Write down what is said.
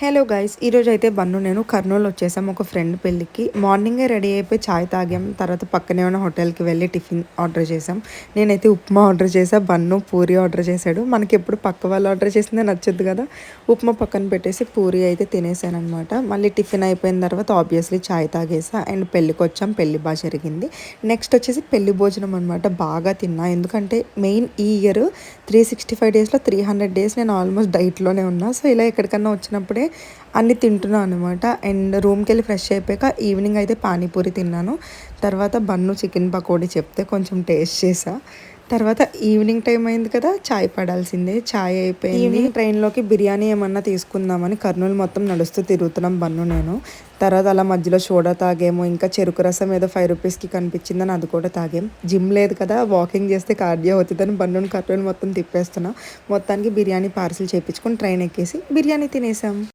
Hello guys, ఈరోజు అయితే bun నేను కర్నూలు వచ్చేసాం ఒక ఫ్రెండ్ పెళ్ళికి. మార్నింగే రెడీ అయిపోయి చాయ్ తాగాం. తర్వాత పక్కనే ఉన్న హోటల్కి వెళ్ళి టిఫిన్ ఆర్డర్ చేసాం. నేనైతే ఉప్మా ఆర్డర్ చేసా, బన్ను పూరి ఆర్డర్ చేశాడు. మనకి ఎప్పుడు పక్క వాళ్ళు ఆర్డర్ చేసిందే నచ్చదు కదా. ఉప్మా పక్కన పెట్టేసి పూరి అయితే తినేసాను అనమాట. మళ్ళీ టిఫిన్ అయిపోయిన తర్వాత ఆబ్వియస్లీ చాయ్ తాగేసా అండ్ పెళ్ళికి వచ్చాం. పెళ్ళి బాగా జరిగింది. నెక్స్ట్ వచ్చేసి పెళ్లి భోజనం అనమాట. బాగా తిన్నా, ఎందుకంటే మెయిన్ ఈ ఇయర్ 365 డేస్లో 300 డేస్ నేను ఆల్మోస్ట్ డైట్లోనే ఉన్నా. సో ఇలా ఎక్కడికన్నా వచ్చినప్పుడే అన్నీ తింటున్నాను అనమాట. అండ్ రూమ్కి వెళ్ళి ఫ్రెష్ అయిపోయాక ఈవినింగ్ అయితే పానీపూరి తిన్నాను. తర్వాత బన్ను చికెన్ పకోడీ చెప్తే కొంచెం టేస్ట్ చేసా. తర్వాత ఈవినింగ్ టైం అయింది కదా, చాయ్ పడాల్సిందే. చాయ్ అయిపోయింది. ఈవినింగ్ ట్రైన్లోకి బిర్యానీ ఏమన్నా తీసుకుందామని కర్నూలు మొత్తం నడుస్తూ తిరుగుతున్నాం బన్ను నేను. తర్వాత అలా మధ్యలో సోడా తాగేమో, ఇంకా చెరుకు రసం ఏదో 5 రూపీస్కి కనిపించిందని అది కూడా తాగాం. జిమ్ లేదు కదా, వాకింగ్ చేస్తే కార్డియో అవుతుందని బన్నుని కర్నూలు మొత్తం తిప్పేస్తున్నా. మొత్తానికి బిర్యానీ పార్సిల్ చేయించుకొని ట్రైన్ ఎక్కేసి బిర్యానీ తినేసాం.